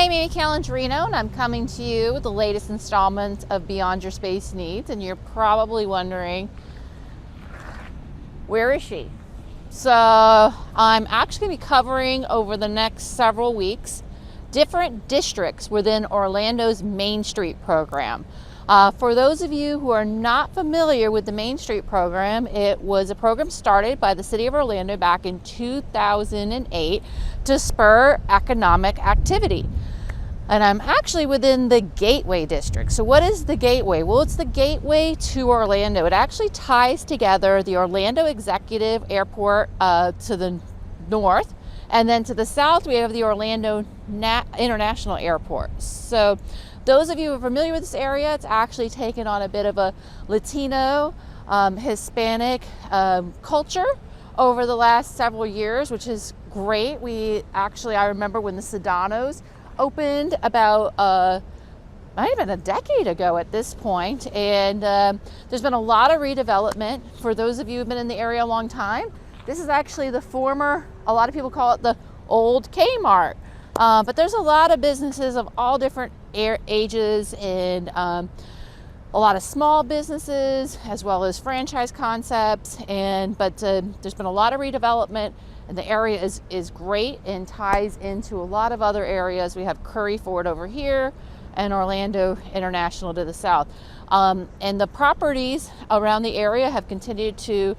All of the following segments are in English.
Hi, I'm Amy Calandrino, and I'm coming to you with the latest installment of Beyond Your Space Needs, and you're probably wondering, where is she? So I'm actually going to be covering over the next several weeks different districts within Orlando's Main Street program. For those of you who are not familiar with the Main Street program, it was a program started by the City of Orlando back in 2008 to spur economic activity. And I'm actually within the Gateway District. So what is the Gateway? Well, it's the gateway to Orlando. It actually ties together the Orlando Executive Airport to the north, and then to the south we have the Orlando International Airport. So those of you who are familiar with this area, it's actually taken on a bit of a Latino, Hispanic culture over the last several years, which is great. I remember when the Sedanos opened about not even a decade ago at this point, and there's been a lot of redevelopment. For those of you who've been in the area a long time, this is actually the former, a lot of people call it the old Kmart, but there's a lot of businesses of all different ages, and a lot of small businesses as well as franchise concepts, but there's been a lot of redevelopment, and the area is great and ties into a lot of other areas. We have Curry Ford over here and Orlando International to the south, and the properties around the area have continued to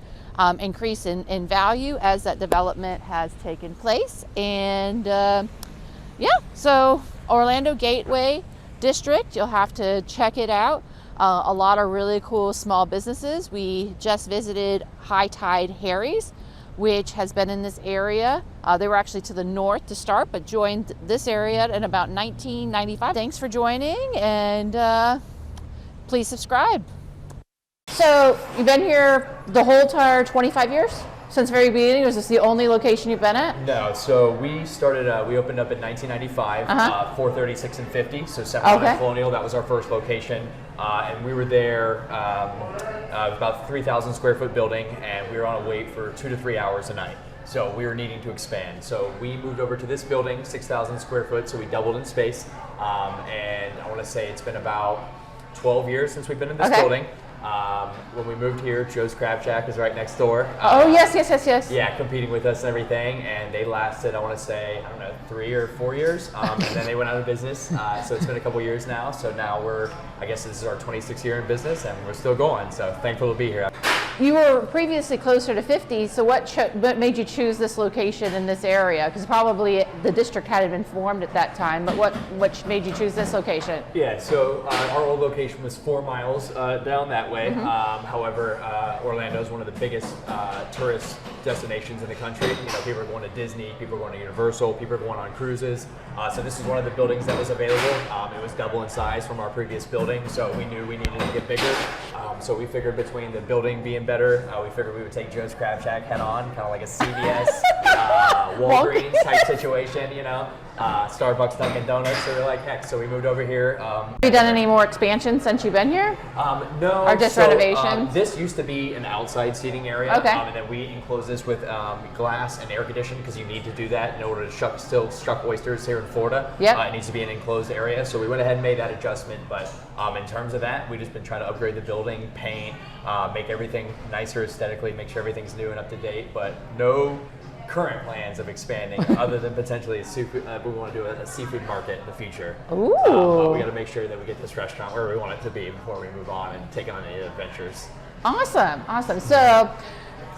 increase in value as that development has taken place. And so Orlando Gateway District, you'll have to check it out. A lot of really cool small businesses. We just visited High Tide Harry's, which has been in this area. They were actually to the north to start, but joined this area in about 1995. Thanks for joining, and please subscribe. So you've been here the whole entire 25 years? Since the very beginning? Was this the only location you've been at? No, so we started, we opened up in 1995, 436 and 50, so 7 Colonial, that was our first location. And we were there, about 3,000 square foot building, and we were on a wait for 2 to 3 hours a night. So we were needing to expand. So we moved over to this building, 6,000 square foot, so we doubled in space. And I want to say it's been about 12 years since we've been in this building. When we moved here, Joe's Crab Shack is right next door. Yes. Yeah, competing with us and everything, and they lasted, I want to say, 3 or 4 years, and then they went out of business. So it's been a couple years now. So now I guess this is our 26th year in business, and we're still going. So thankful to be here. You were previously closer to 50, so what made you choose this location in this area? Because probably the district hadn't been formed at that time, but what made you choose this location? Yeah, so our old location was 4 miles down that way. However, Orlando is one of the biggest tourist destinations in the country. People are going to Disney, people are going to Universal, people are going on cruises. So this is one of the buildings that was available. It was double in size from our previous building, so we knew we needed to get bigger. So we figured between the building being better, we figured we would take Joe's Crab Shack head on, kind of like a CVS, Walgreens type situation, Starbucks, Dunkin' Donuts. So we're like, heck, so we moved over here. Have you done any more expansion since you've been here? No. Or just renovations? This used to be an outside seating area, and then we enclosed this with glass and air conditioning, because you need to do that in order to shuck oysters here in Florida. It needs to be an enclosed area, so we went ahead and made that adjustment. But in terms of that, we've just been trying to upgrade the building, paint, make everything nicer aesthetically, make sure everything's new and up to date, but no current plans of expanding other than potentially we want to do a seafood market in the future. But we got to make sure that we get this restaurant where we want it to be before we move on and take on any adventures. Awesome.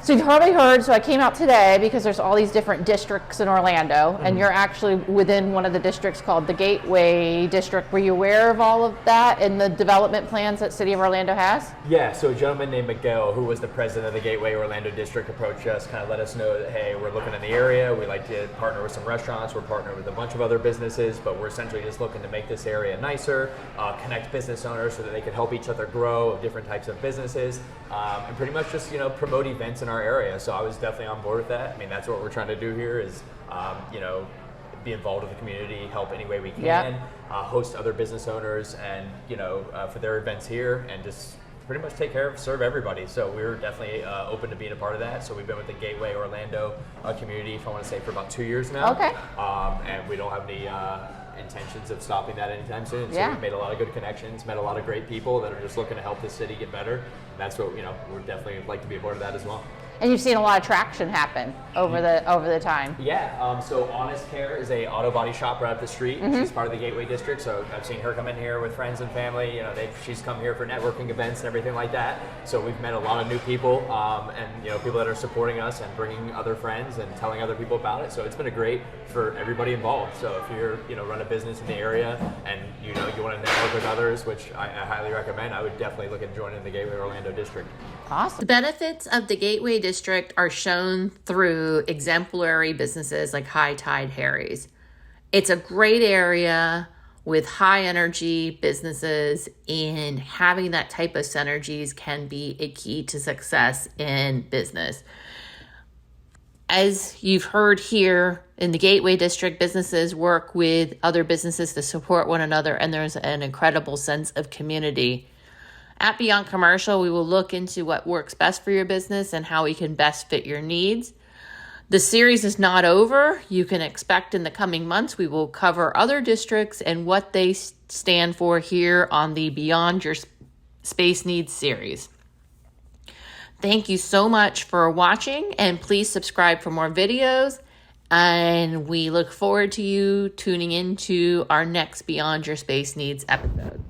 So you've probably heard, so I came out today because there's all these different districts in Orlando, and you're actually within one of the districts called the Gateway District. Were you aware of all of that and the development plans that City of Orlando has? Yeah, so a gentleman named Miguel, who was the president of the Gateway Orlando District, approached us, kind of let us know that, hey, we're looking in the area, we like to partner with some restaurants, we're partnering with a bunch of other businesses, but we're essentially just looking to make this area nicer, connect business owners so that they can help each other grow of different types of businesses, and pretty much just, promote events in our area. So I was definitely on board with that. I mean, that's what we're trying to do here is, be involved with the community, help any way we can, host other business owners and, for their events here, and just pretty much serve everybody. So we were definitely open to being a part of that. So we've been with the Gateway Orlando community, if I want to say, for about 2 years now. Okay. And we don't have any intentions of stopping that anytime soon. So Yeah. we've made a lot of good connections, met a lot of great people that are just looking to help the city get better. And that's what, we're definitely like to be a part of that as well. And you've seen a lot of traction happen over the time. Yeah, so Honest Care is a auto body shop right up the street. She's part of the Gateway District, so I've seen her come in here with friends and family. She's come here for networking events and everything like that. So we've met a lot of new people, and people that are supporting us and bringing other friends and telling other people about it. So it's been a great for everybody involved. So if you're run a business in the area and you want to network with others, which I highly recommend, I would definitely look at joining the Gateway Orlando District. Awesome. The benefits of the Gateway District are shown through exemplary businesses like High Tide Harry's. It's a great area with high energy businesses, and having that type of synergies can be a key to success in business. As you've heard here, in the Gateway District, businesses work with other businesses to support one another, and there's an incredible sense of community. At Beyond Commercial, we will look into what works best for your business and how we can best fit your needs. The series is not over. You can expect in the coming months we will cover other districts and what they stand for here on the Beyond Your Space Needs series. Thank you so much for watching, and please subscribe for more videos. And we look forward to you tuning into our next Beyond Your Space Needs episode.